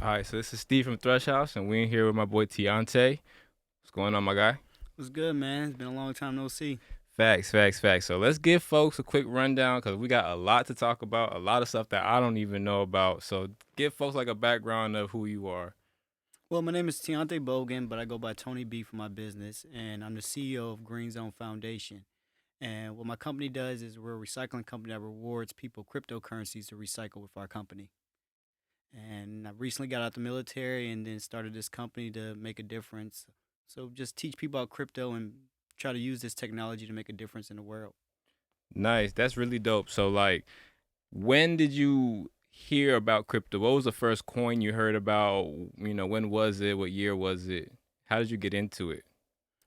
All right, so this is Steve from Thrush House, and we're in here with my boy Tiante. What's going on, my guy? What's good, man? It's been a long time no see. Facts, facts, facts. So let's give folks a quick rundown because we got a lot to talk about, a lot of stuff that I don't even know about. So give folks like a background of who you are. Well, my name is Tiante Bogan, but I go by Tony B for my business, and I'm the CEO of Green Zone Foundation. And what my company does is we're a recycling company that rewards people cryptocurrencies to recycle with our company. And I recently got out the military and then started this company to make a difference. So just teach people about crypto and try to use this technology to make a difference in the world. Nice, that's really dope. So like, when did you hear about crypto? What was the first coin you heard about? When was it? What year was it? How did you get into it?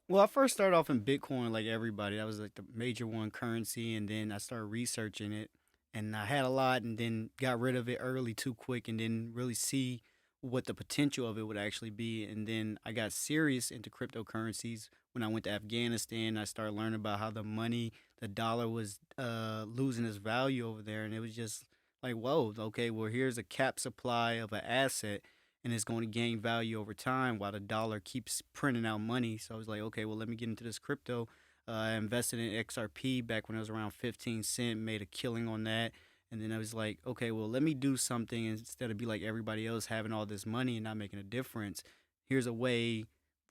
Well, I first started off in Bitcoin like everybody. That was like the major one currency, and then I started researching it, and I had a lot, and then got rid of it early too quick, and didn't really see what the potential of it would actually be. And then I got serious into cryptocurrencies when I went to Afghanistan. I started learning about how the money, the dollar, was losing its value over there, and it was just like, whoa, okay, well here's a cap supply of an asset and it's going to gain value over time while the dollar keeps printing out money. So I was like, okay, well, let me get into this crypto. I invested in XRP back when it was around 15 cent, made a killing on that. And then I was like, okay, well, let me do something instead of be like everybody else having all this money and not making a difference. Here's a way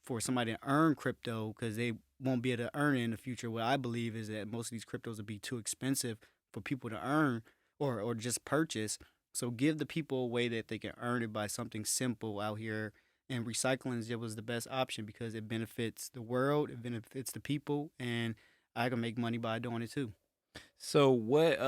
for somebody to earn crypto because they won't be able to earn it in the future. What I believe is that most of these cryptos will be too expensive for people to earn or just purchase. So give the people a way that they can earn it by something simple out here. And recycling was the best option because it benefits the world, it benefits the people, and I can make money by doing it too. So what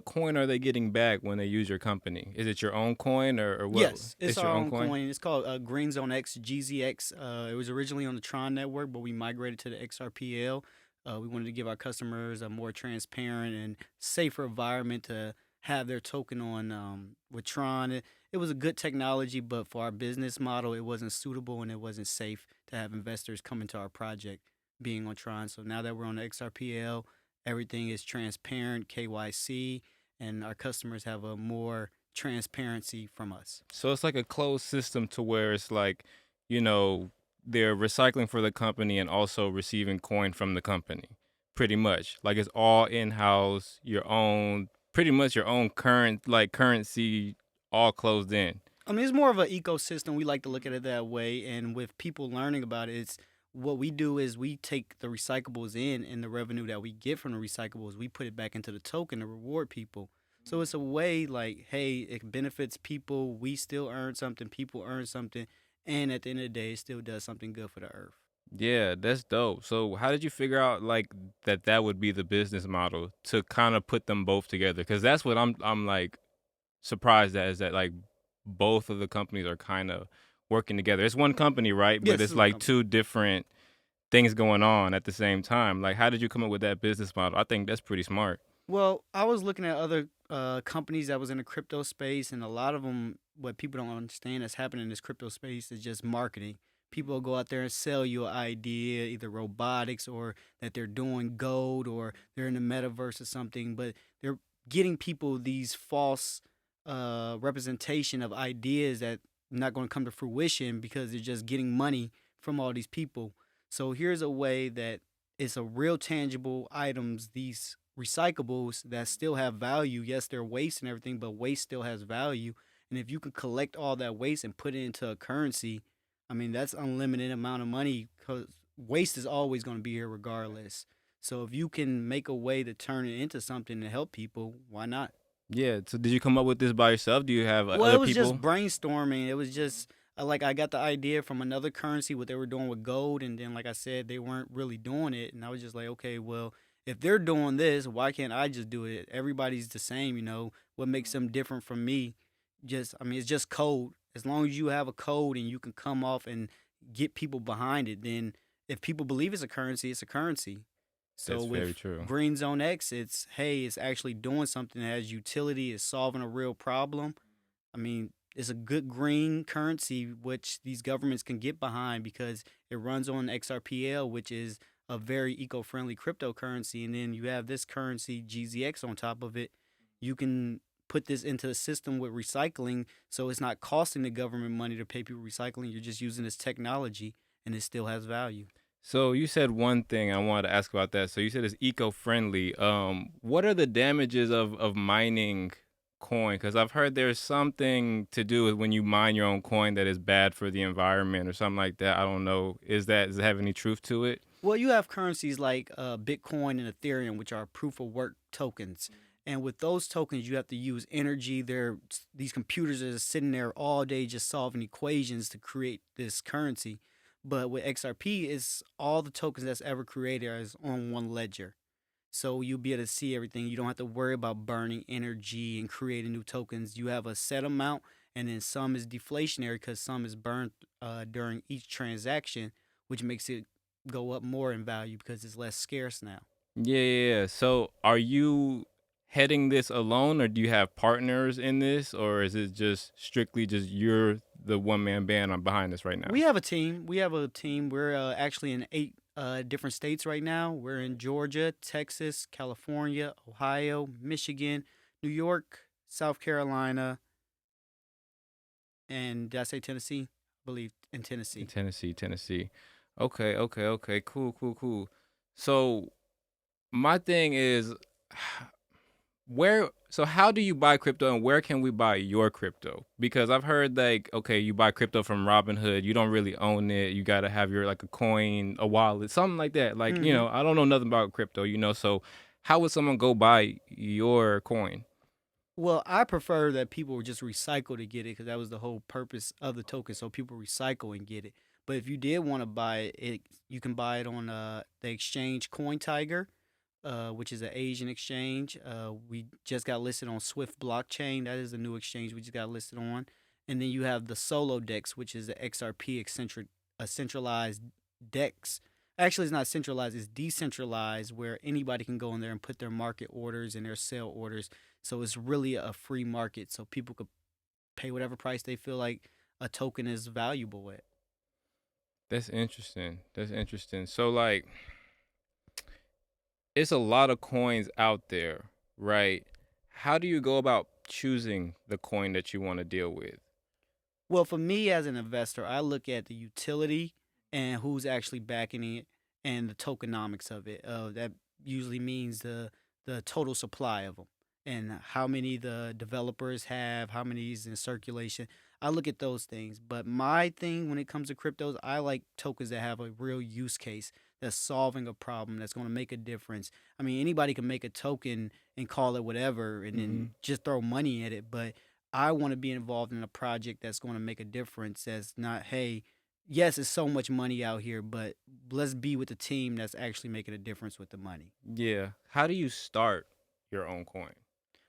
coin are they getting back when they use your company? Is it your own coin or what? Yes, it's It's our your own own coin? coin. It's called Green Zone X GZX. It was originally on the Tron network, but we migrated to the XRPL. We wanted to give our customers a more transparent and safer environment to have their token on with Tron. It was a good technology, but for our business model, it wasn't suitable and it wasn't safe to have investors come into our project being on Tron. So now that we're on the XRPL, everything is transparent, KYC, and our customers have a more transparency from us. So it's like a closed system to where it's like, you know, they're recycling for the company and also receiving coin from the company. Pretty much. Like it's all in-house, your own, pretty much your own current like currency all closed in. I mean, it's more of an ecosystem. We like to look at it that way. And with people learning about it, it's what we do is we take the recyclables in and the revenue that we get from the recyclables, we put it back into the token to reward people. So it's a way like, hey, it benefits people. We still earn something, people earn something. And at the end of the day, it still does something good for the earth. Yeah, that's dope. So how did you figure out like that would be the business model to kind of put them both together? Cuz that's what I'm like surprised at is that like both of the companies are kind of working together. It's one company, right? But Yes, it's it's one like company. two different things going on at the same time. Like, how did you come up with that business model? I think that's pretty smart. Well, I was looking at other companies that was in the crypto space, and a lot of them, what people don't understand that's happening in this crypto space is just marketing. People will go out there and sell you an idea, either robotics or that they're doing gold or they're in the metaverse or something, but they're getting people these false representation of ideas that not going to come to fruition because they're just getting money from all these people. So here's a way that it's a real tangible items, these recyclables that still have value. Yes, they're waste and everything, but waste still has value. And if you can collect all that waste and put it into a currency, I mean, that's unlimited amount of money because waste is always going to be here regardless. So if you can make a way to turn it into something to help people, why not? Yeah. So, did you come up with this by yourself? Do you have Well, it other was just people? brainstorming. It was just like I got the idea from another currency what they were doing with gold, and then like I said, they weren't really doing it, and I was just like, okay, well, if they're doing this, why can't I just do it? Everybody's the same, you know. What makes them different from me? Just, I mean, it's just code. As long as you have a code and you can come off and get people behind it, then if people believe it's a currency, it's a currency. So That's very with true. Green Zone X, it's hey, it's actually doing something that has utility, it's solving a real problem. I mean, it's a good green currency which these governments can get behind because it runs on XRPL, which is a very eco-friendly cryptocurrency, and then you have this currency GZX on top of it. You can put this into the system with recycling, so it's not costing the government money to pay people recycling. You're just using this technology, and it still has value. So you said one thing I wanted to ask about that. So you said it's eco-friendly. What are the damages of mining coin? Because I've heard there's something to do with when you mine your own coin that is bad for the environment or something like that. I don't know. Does it have any truth to it? Well, you have currencies like Bitcoin and Ethereum, which are proof of work tokens. And with those tokens, you have to use energy. These computers are just sitting there all day just solving equations to create this currency. But with XRP, it's all the tokens that's ever created is on one ledger. So you'll be able to see everything. You don't have to worry about burning energy and creating new tokens. You have a set amount, and then some is deflationary because some is burned during each transaction, which makes it go up more in value because it's less scarce now. Yeah, yeah, yeah. So are you heading this alone or do you have partners in this or is it just strictly just you're the one man band on behind this right now? We have a team. We have a team. We're actually in 8 different states right now. We're in Georgia, Texas, California, Ohio, Michigan, New York, South Carolina, and did I say Tennessee? I believe in In Tennessee. Tennessee. Okay, okay, okay. Cool, cool, cool. So my thing is how do you buy crypto and where can we buy your crypto? Because I've heard like, okay, you buy crypto from Robinhood, you don't really own it. You gotta have your like a coin, a wallet, something like that. Like, Hmm. I don't know nothing about crypto, so how would someone go buy your coin? Well, I prefer that people just recycle to get it because that was the whole purpose of the token. So people recycle and get it. But if you did want to buy it, you can buy it on the exchange Coin Tiger, which is an Asian exchange. We just got listed on Swift Blockchain. That is a new exchange we just got listed on. And then you have the Solo Dex, which is the XRP eccentric, a centralized Dex. Actually, it's not centralized; it's decentralized, where anybody can go in there and put their market orders and their sale orders. So it's really a free market, so people could pay whatever price they feel like a token is valuable at. That's interesting. That's interesting. So like it's a lot of coins out there, right? How do you go about choosing the coin that you want to deal with? Well, for me as an investor, I look at the utility and who's actually backing it and the tokenomics of it. That usually means the total supply of them and how many the developers have, how many is in circulation. I look at those things. But my thing when it comes to cryptos, I like tokens that have a real use case that's solving a problem that's going to make a difference. I mean, anybody can make a token and call it whatever and Mm-hmm. then just throw money at it, but I want to be involved in a project that's going to make a difference. That's not, hey, yes, it's so much money out here, but let's be with the team that's actually making a difference with the money. Yeah. How do you start your own coin?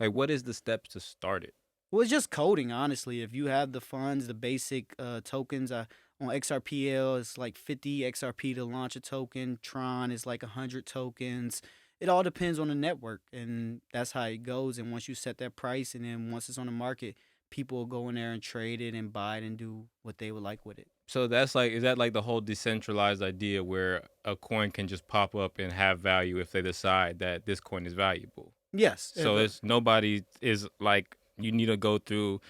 Like, what is the steps to start it? Well, it's just coding, honestly. If you have the funds, the basic tokens, on XRPL, it's like 50 XRP to launch a token. Tron is like 100 tokens. It all depends on the network, and that's how it goes. And once you set that price, and then once it's on the market, people will go in there and trade it and buy it and do what they would like with it. So that's like, is that like the whole decentralized idea where a coin can just pop up and have value if they decide that this coin is valuable? Yes, So it's nobody is like you need to go through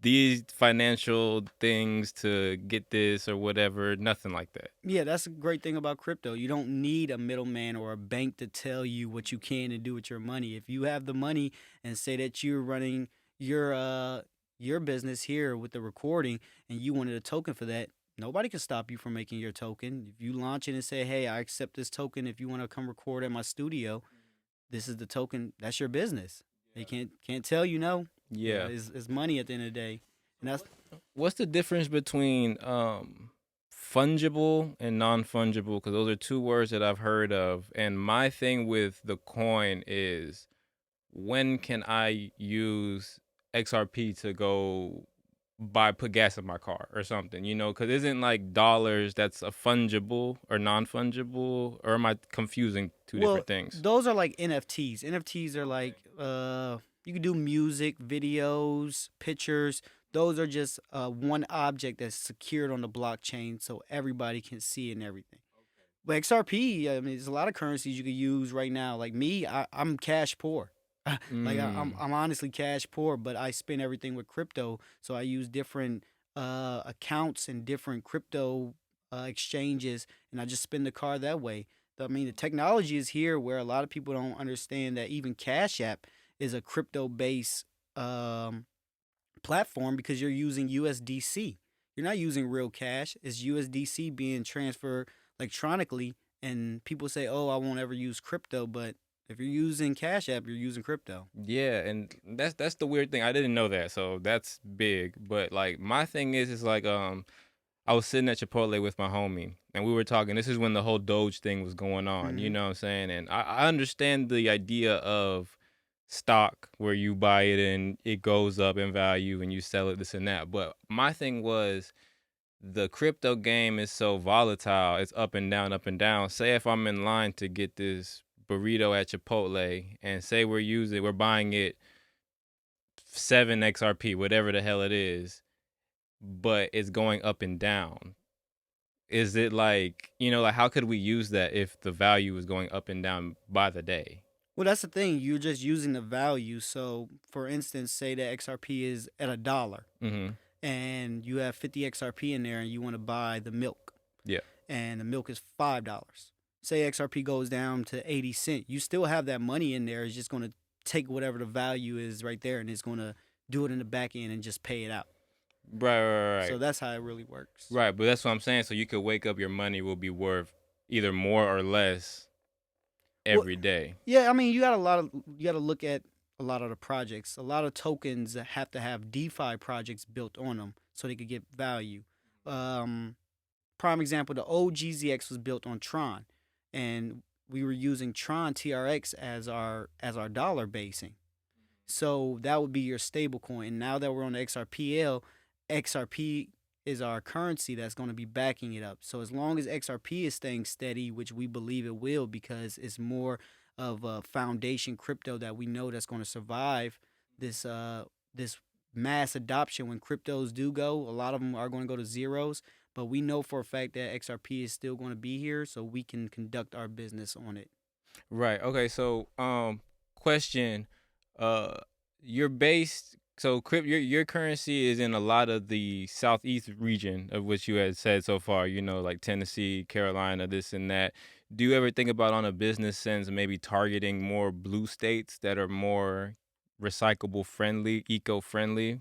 these financial things to get this or whatever. Nothing like that. yeah, that's a great thing about crypto. You don't need a middleman or a bank to tell you what you can and do with your money. If you have the money and say that you're running your uh your business here with the recording and you wanted a token for that, nobody can stop you from making your token. If you launch it and say, "Hey, I accept this token if you want to come record at my studio, this is the token." That's your business. They can't tell you no. Yeah. It's money at the end of the day, and that's What's the difference between fungible and non-fungible? Because those are two words that I've heard of. And my thing with the coin is when can I use XRP to go put gas in my car or something, because isn't like dollars that's a fungible or non-fungible, or am I confusing two Well, different things? those are like NFTs. NFTs are like you can do music, videos, pictures. Those are just one object that's secured on the blockchain so everybody can see and everything. But XRP, I mean, there's a lot of currencies you can use right now. Like me, I'm cash poor. Like Mm. I'm honestly cash poor, but I spend everything with crypto. So I use different accounts and different crypto exchanges, and I just spend the card that way. I mean, the technology is here where a lot of people don't understand that even Cash App is a crypto based um, platform because you're using USDC. You're not using real cash. It's USDC being transferred electronically. And people say, "Oh, I won't ever use crypto," but if you're using Cash App, you're using crypto. Yeah, and that's the weird thing. I didn't know that, so that's big. But like my thing is like I was sitting at Chipotle with my homie, and we were talking. This is when the whole Doge thing was going on. You Hmm. know what I'm saying? And I understand the idea of stock where you buy it and it goes up in value and you sell it this and that. But my thing was the crypto game is so volatile. It's up and down, up and down. Say if I'm in line to get this burrito at Chipotle and say we're buying it 7 XRP, whatever the hell it is, but it's going up and down. Is it like, like how could we use that if the value is going up and down by the day? Well, that's the thing. You're just using the value. So, for instance, say that XRP is at $1, Mm-hmm. and you have 50 XRP in there, and you want to buy the milk, Yeah. and the milk is $5. Say XRP goes down to 80 cents. You still have that money in there. It's just going to take whatever the value is right there, and it's going to do it in the back end and just pay it out. Right, right, right, So right. that's how it really works. Right, but that's what I'm saying. So you could wake up, your money will be worth either more or less Well, every day. yeah, I mean, you got to look at a lot of the projects. A lot of tokens have to have DeFi projects built on them so they could get value. Um, Prime example, the old GZX was built on Tron, and we were using Tron TRX as our dollar basing. So that would be your stable coin. And now that we're on the XRPL, XRP is our currency that's going to be backing it up. So as long as XRP is staying steady, which we believe it will because it's more of a foundation crypto that we know that's going to survive this mass adoption when cryptos do go, a lot of them are going to go to zeros, but we know for a fact that XRP is still going to be here so we can conduct our business on it. Right. Okay. So, question, uh, you're based. So, your currency is in a lot of the southeast region of which you had said so far. Like Tennessee, Carolina, this and that. Do you ever think about on a business sense maybe targeting more blue states that are more recyclable friendly, eco friendly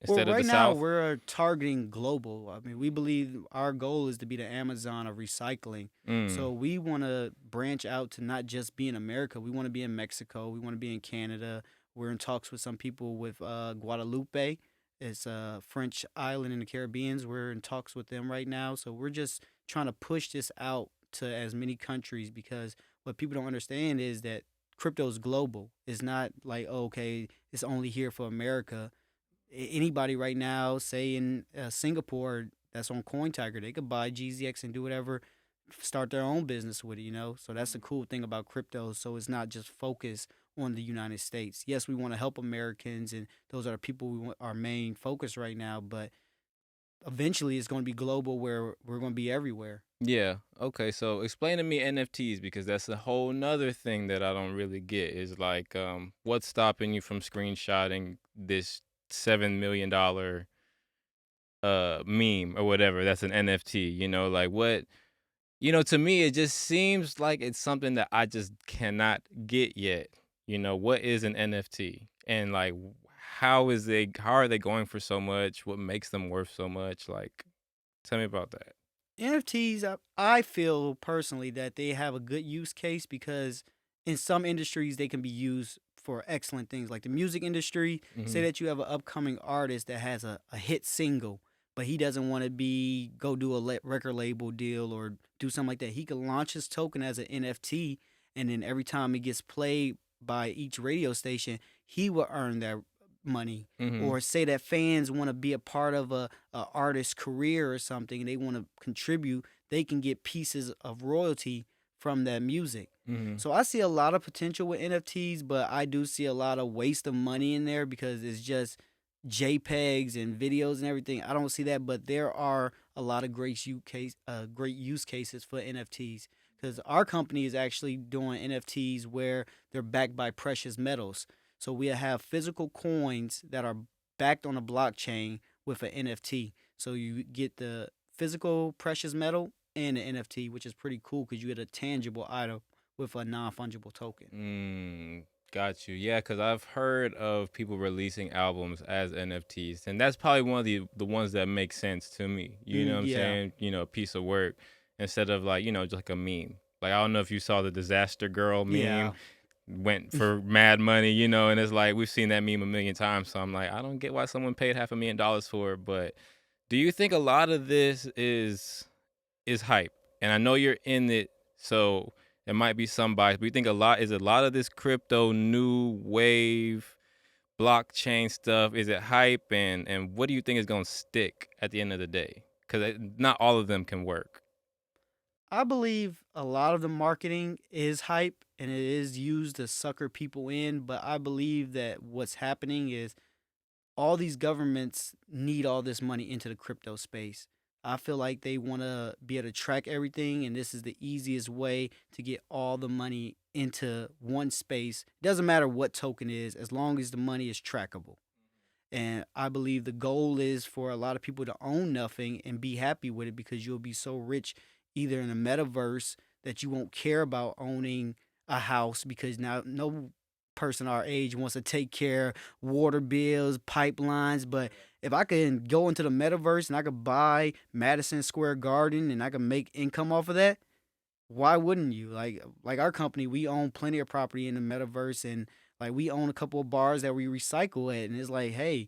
Well, instead of the right now South? we're targeting global. I mean, we believe our goal is to be the Amazon of recycling. Mm. So we want to branch out to not just be in America. We want to be in Mexico. We want to be in Canada. We're in talks with some people with Guadalupe. It's a French island in the Caribbean. We're in talks with them right now. So we're just trying to push this out to as many countries because what people don't understand is that crypto is global. It's not like, oh, okay, it's only here for America. Anybody right now, say in Singapore, that's on CoinTiger, they could buy GZX and do whatever, start their own business with it. So that's the cool thing about crypto. So it's not just focused on the United States. Yes, we want to help Americans, and those are the people we want our main focus right now. But eventually, it's going to be global, where we're going to be everywhere. Yeah. Okay. So explain to me NFTs because that's a whole nother thing that I don't really get is like, what's stopping you from screenshotting this $7 million meme or whatever that's an NFT? Like what? To me it just seems like it's something that I just cannot get yet. What is an NFT and like how are they going for so much? What makes them worth so much? Like, tell me about that. NFTs, I feel personally that they have a good use case because in some industries they can be used for excellent things. Like the music industry, say Hmm. that you have an upcoming artist that has a hit single, but he doesn't want to go do a record label deal or do something like that. He can launch his token as an NFT, and then every time it gets played by each radio station, he will earn that money. Hmm. Or say that fans want to be a part of a artist's career or something, and they want to contribute, they can get pieces of royalty from that music. Hmm. So I see a lot of potential with NFTs, but I do see a lot of waste of money in there because it's just JPEGs and videos and everything. I don't see that, but there are a lot of great use cases for NFTs because our company is actually doing NFTs where they're backed by precious metals. So we have physical coins that are backed on a blockchain with an NFT. So you get the physical precious metal and the NFT, which is pretty cool because you get a tangible item with a non fungible token. Mm, got you. Yeah, because I've heard of people releasing albums as NFTs, and that's probably one of the ones that make sense to me. You know what I'm Yeah, saying? You know, a piece of work instead of like just like a meme. Like I don't know if you saw the Disaster Girl meme, yeah. went for mad money, and it's like we've seen that meme a million times. So I'm like, I don't get why someone paid $500,000 for it. But do you think a lot of this is hype? And I know you're in it, so there might be some bias. But you think a lot of this crypto new wave blockchain stuff, is it hype? And what do you think is gonna stick at the end of the day? Because not all of them can work. I believe a lot of the marketing is hype and it is used to sucker people in, but I believe that what's happening is all these governments need all this money into the crypto space. I feel like they want to be able to track everything, and this is the easiest way to get all the money into one space. It doesn't matter what token it is, as long as the money is trackable. And I believe the goal is for a lot of people to own nothing and be happy with it because you'll be so rich either in a metaverse that you won't care about owning a house because now no person our age wants to take care of water bills, pipelines. But if I can go into the metaverse and I could buy Madison Square Garden and I can make income off of that, why wouldn't you? Like our company, we own plenty of property in the metaverse, and like we own a couple of bars that we recycle at, and it's like, hey,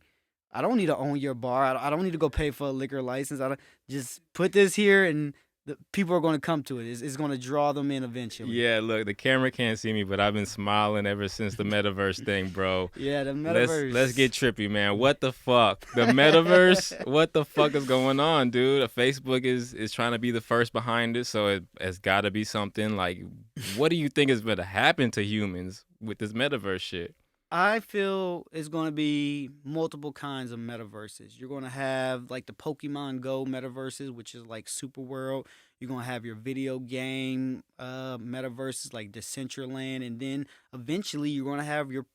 I don't need to own your bar. I don't need to go pay for a liquor license. I don't just put this here, and the people are going to come to it. It's going to draw them in eventually. Yeah, look, the camera can't see me, but I've been smiling ever since the metaverse thing, bro. Yeah, the Let's get metaverse. trippy, man. What the fuck? The metaverse? What the fuck is going on, dude? Facebook is trying to be the first behind it, so it's got to be something. Like, what do you think is going to happen to humans with this metaverse shit? I feel it's going to be multiple kinds of metaverses. You're going to have like the Pokemon Go metaverses, which is like Super World. You're going to have your video game metaverses like Decentraland. And then eventually you're going to have your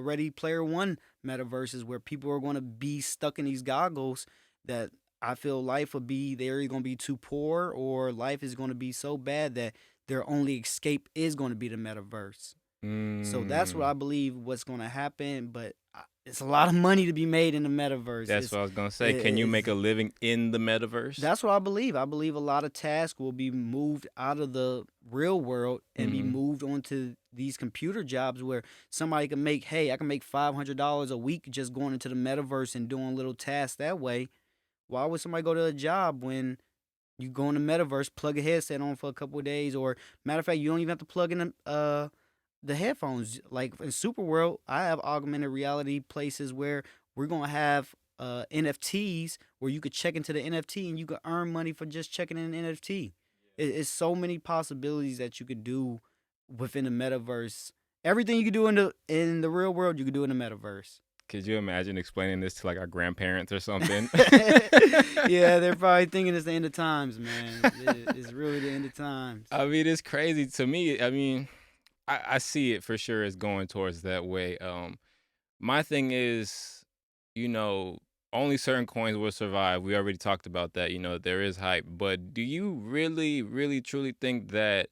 Ready Player One metaverses where people are going to be stuck in these goggles that I feel life will be, they're going to be too poor or life is going to be so bad that their only escape is going to be the metaverse. So that's what Mm, I believe what's going to happen, but it's a lot of money to be made in the metaverse. that's what I was gonna say. Can you make It's a living in the metaverse? that's what I believe. I believe a lot of tasks will be moved out of the real world and be Mm-hmm. moved onto these computer jobs where somebody can make, hey, I can make $500 a week just going into the metaverse and doing little tasks that way. Why would somebody go to a job when you go in the metaverse, plug a headset on for a couple of days, or matter of fact, you don't even have to plug in the headphones. Like in Super World, I have augmented reality places where we're gonna have NFTs where you could check into the NFT and you could earn money for just checking in an NFT. It's so many possibilities that you could do within the metaverse. Everything you could do in the real world, you could do in the metaverse. Could you imagine explaining this to like our grandparents or something? Yeah, they're probably thinking it's the end of times, man. It's really the end of times. I mean, it's crazy to me. I mean, I see it for sure as going towards that way. My thing is, you know, only certain coins will survive. We already talked about that. There is hype, but do you really, really, truly think that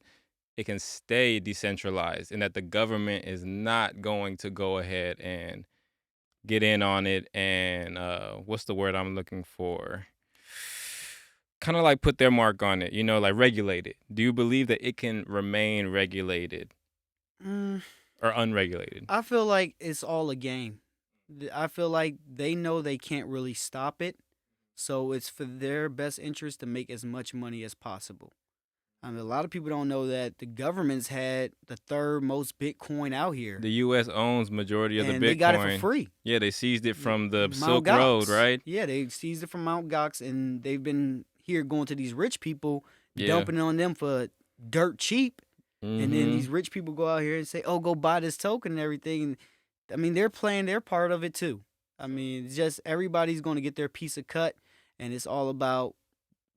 it can stay decentralized and that the government is not going to go ahead and get in on it and what's the word I'm looking for? Kind of like put their mark on it, like regulate it. Do you believe that it can remain regulated Mm, or unregulated? I feel like it's all a game. I feel like they know they can't really stop it, so it's for their best interest to make as much money as possible. I mean, a lot of people don't know that the government's had the third most Bitcoin out here, The U.S. owns majority of the and they got it for Bitcoin. free. Yeah, they seized it from the Mount Silk Road, Gox. right? Yeah, they seized it from Mount Gox, and they've been here going to these rich people, Yeah. dumping it on them for dirt cheap. And then Mm-hmm. these rich people go out here and say, "Oh, go buy this token and everything." And I mean, they're playing their part of it too. I mean, it's just everybody's going to get their piece of cut, and it's all about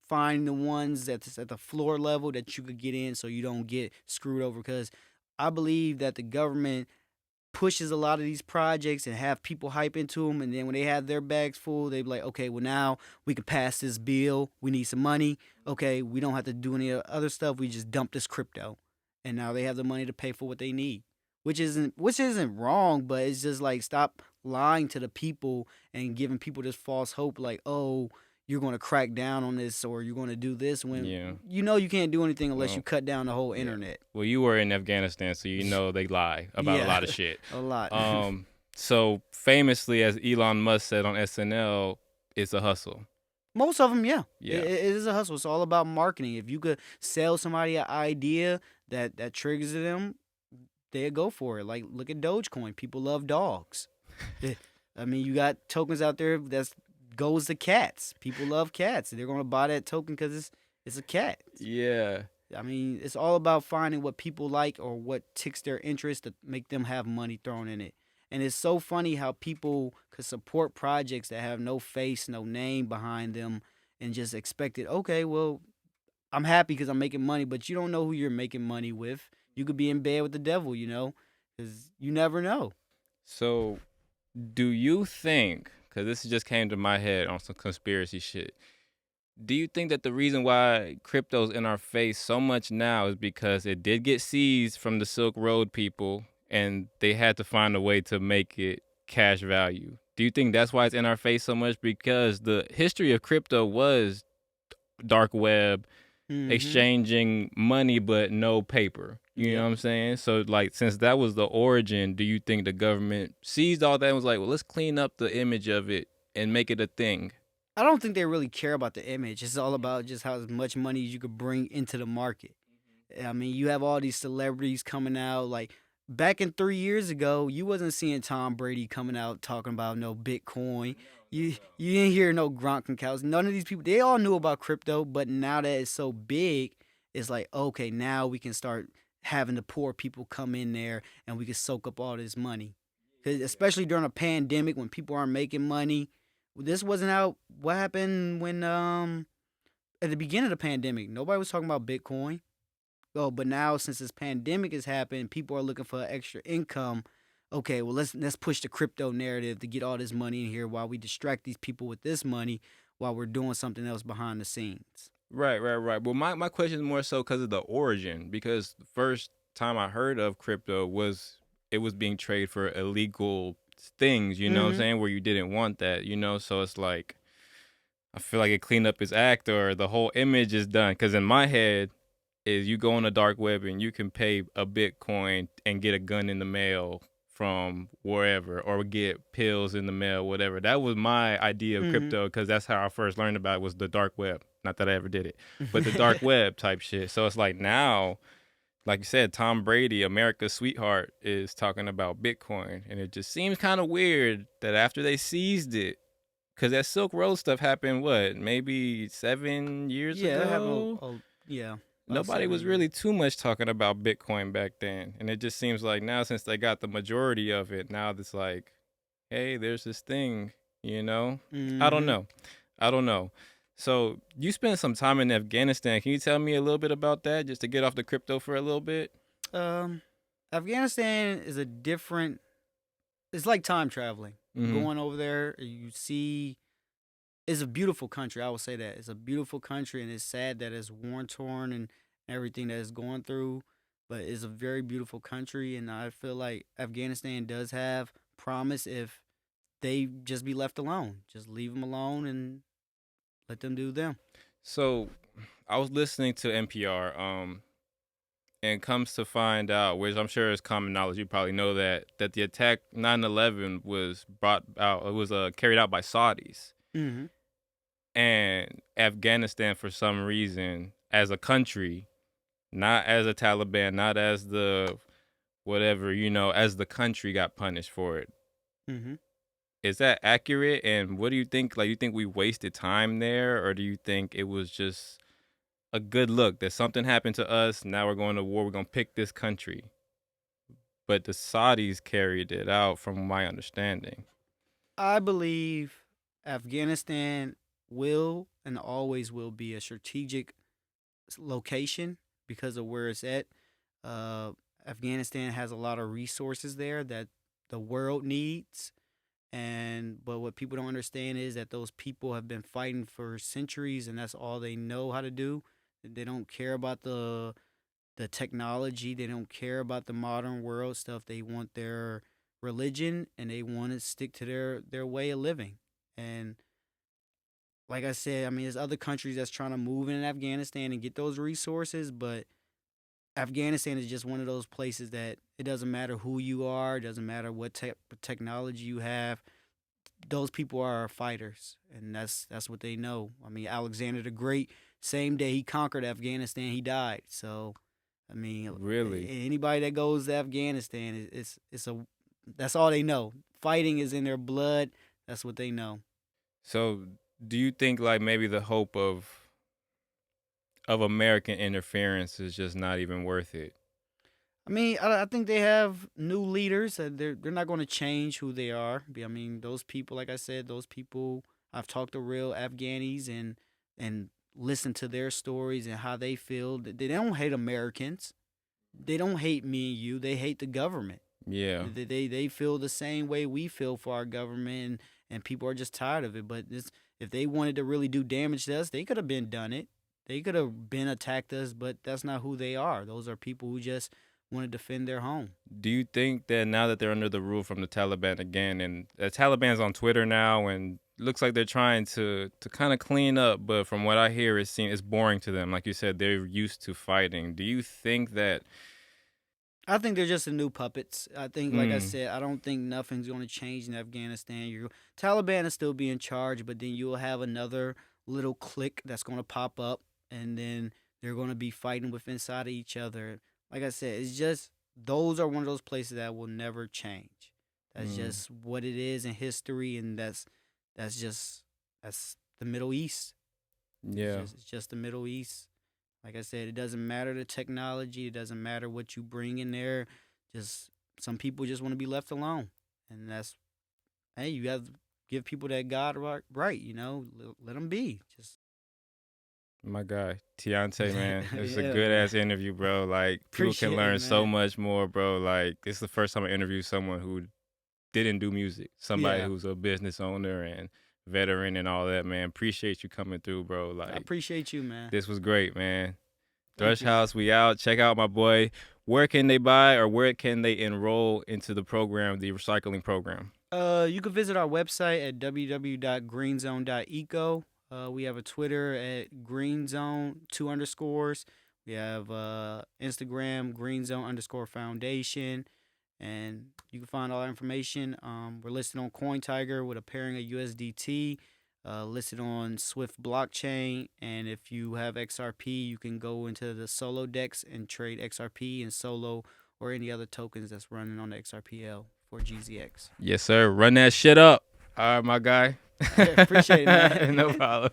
finding the ones that's at the floor level that you could get in, so you don't get screwed over. Because I believe that the government pushes a lot of these projects and have people hype into them, and then when they have their bags full, they be like, okay, well now we can pass this bill. We need some money. Okay, we don't have to do any other stuff. We just dump this crypto, and now they have the money to pay for what they need, which isn't wrong, but it's just like stop lying to the people and giving people this false hope, like, oh, you're going to crack down on this or you're going to do this when Yeah. you can't do anything unless you Well, cut down the whole yeah. internet. Well, you were in Afghanistan, so you know they lie about a Yeah, lot of shit. a lot. So famously, as Elon Musk said on SNL, it's a hustle. Most of them, yeah. Yeah. It is a hustle. It's all about marketing. If you could sell somebody an idea that triggers them, they'd go for it. Like, look at Dogecoin. People love dogs. I mean, you got tokens out there that goes to cats. People love cats. They're going to buy that token because it's a cat. Yeah. I mean, it's all about finding what people like or what ticks their interest to make them have money thrown in it. And it's so funny how people could support projects that have no face, no name behind them, and just expect it. Okay, well, I'm happy because I'm making money, but you don't know who you're making money with. You could be in bed with the devil, because you never know. So, do you think, because this just came to my head on some conspiracy shit, do you think that the reason why crypto's in our face so much now is because it did get seized from the Silk Road people and they had to find a way to make it cash value? Do you think that's why it's in our face so much? Because the history of crypto was dark web, Hmm. exchanging money but no paper. You know Yep. what I'm saying? So like since that was the origin, do you think the government seized all that and was like, well, let's clean up the image of it and make it a thing? I don't think they really care about the image. It's all about just how much money you could bring into the market. I mean, you have all these celebrities coming out. Like back in 3 years ago, you wasn't seeing Tom Brady coming out talking about no Bitcoin. You didn't hear no Gronkowski. None of these people. They all knew about crypto, but now that it's so big, it's like okay, now we can start having the poor people come in there and we can soak up all this money. 'Cause especially during a pandemic when people aren't making money. This wasn't out. What happened when at the beginning of the pandemic? Nobody was talking about Bitcoin. Oh, but now since this pandemic has happened, people are looking for extra income. Okay, well let's push the crypto narrative to get all this money in here while we distract these people with this money while we're doing something else behind the scenes. Right. Well, my question is more so because of the origin. Because the first time I heard of crypto was it was being traded for illegal things. You know what I'm Mm-hmm. saying? Where you didn't want that. So it's like I feel like it cleaned up its act or the whole image is done. Because in my head, is you go on the dark web and you can pay a Bitcoin and get a gun in the mail from wherever or get pills in the mail, whatever. That was my idea of crypto because that's how I first learned about it was the dark web. Not that I ever did it, but the dark Mm-hmm. web type shit. So it's like now, like you said, Tom Brady, America's sweetheart, is talking about Bitcoin. And it just seems kind of weird that after they seized it, because that Silk Road stuff happened, what, maybe 7 years Yeah, it happened. ago? Yeah, about Nobody was 7 years. really too much talking about Bitcoin back then. And it just seems like now, since they got the majority of it, now it's like, hey, there's this thing, you know? I don't Mm-hmm. know. I don't know. So you spent some time in Afghanistan. Can you tell me a little bit about that just to get off the crypto for a little bit? Um, Afghanistan is a different. It's like time traveling. Mm-hmm. Going over there, you see it's a beautiful country. I will say that it's a beautiful country, and it's sad that it's war torn and everything that it's going through. But it's a very beautiful country, and I feel like Afghanistan does have promise if they just be left alone. Just leave them alone and let them do them. So I was listening to NPR, and comes to find out, which I'm sure is common knowledge, you probably know that the attack 9/11 was brought out, it was carried out by Saudis. Mm-hmm. And Afghanistan, for some reason, as a country, not as a Taliban, not as the whatever, as the country got punished for it. Mm-hmm. Is that accurate? And what do you think? Like, you think we wasted time there, or do you think it was just a good look that something happened to us? Now we're going to war. We're going to pick this country. But the Saudis carried it out, from my understanding. I believe Afghanistan will and always will be a strategic location because of where it's at. Uh, Afghanistan has a lot of resources there that the world needs. And but what people don't understand is that those people have been fighting for centuries, and that's all they know how to do. They don't care about the technology. They don't care about the modern world stuff. They want their religion, and they want to stick to their way of living. And like I said, I mean, there's other countries that's trying to move in Afghanistan and get those resources, but Afghanistan is just one of those places that it doesn't matter who you are, it doesn't matter what technology you have. Those people are fighters, and that's what they know. I mean, Alexander the Great, same day he conquered Afghanistan, he died. So, I mean, Really? anybody that goes to Afghanistan, it's a that's all they know. Fighting is in their blood. That's what they know. So, do you think like maybe the hope of American interference is just not even worth it? I mean, I think they have new leaders. They're not going to change who they are. I mean, those people, like I said, those people. I've talked to real Afghanis and listened to their stories and how they feel. They don't hate Americans. They don't hate me and you. They hate the government. Yeah. They feel the same way we feel for our government, and people are just tired of it. But if they wanted to really do damage to us, they could have been done it. They could have been attacked us, but that's not who they are. Those are people who just want to defend their home. Do you think that now that they're under the rule from the Taliban again, and the Taliban's on Twitter now, and looks like they're trying to kind of clean up, but from what I hear, it's boring to them. Like you said, they're used to fighting. Do you think that? I think they're just the new puppets. I think, like I Mm, said, I don't think nothing's going to change in Afghanistan. Taliban will still be in charge, but then you'll have another little clique that's going to pop up, and then they're going to be fighting with inside of each other. Like I said, it's just those are one of those places that will never change. That's mm, just what it is in history, and that's just that's the Middle East. yeah. It's just the Middle East. Like I said, it doesn't matter the technology. It doesn't matter what you bring in there. Just some people just want to be left alone, and that's hey, you have to give people that God right. You know, let them be. Just My guy, Tiante, man. It's a yeah, good man. ass interview, bro. Like, people can Appreciate it, learn so man. much more, bro. Like, it's the first time I interviewed someone who didn't do music, somebody Yeah, who's a business owner and veteran and all that, man. Appreciate you coming through, bro. I Like, appreciate you, man. this was great, man. Thank Thrush you, man. House, we out. Check out my boy. Where can they buy or where can they enroll into the program, the recycling program? You can visit our website at www.greenzone.eco. We have a Twitter at greenzone two underscores. We have Instagram greenzone underscore foundation, and you can find all our information. We're listed on CoinTiger with a pairing of USDT. Listed on Swift blockchain, and if you have XRP, you can go into the Solo Dex and trade XRP and Solo or any other tokens that's running on the XRPL for GZX. Yes, sir. Run that shit up. All right, my guy. Appreciate it, No man. problem.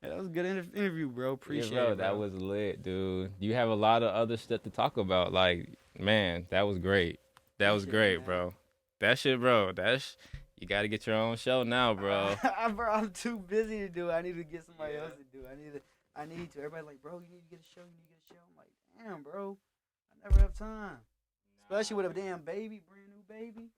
That was a good interview, bro. Yeah, Appreciate bro, it, that bro. was lit, dude. You have a lot of other stuff to talk about. Like, man, that was great. That was Appreciate it, great, man. bro. That shit, bro. You got to get your own show now, bro. Bro, I'm too busy to do it. I need to get somebody else to do it. I need to. Everybody's like, bro, you need to get a show. You need to get a show. I'm like, damn, bro. I never have time. Especially with a damn baby, brand new baby.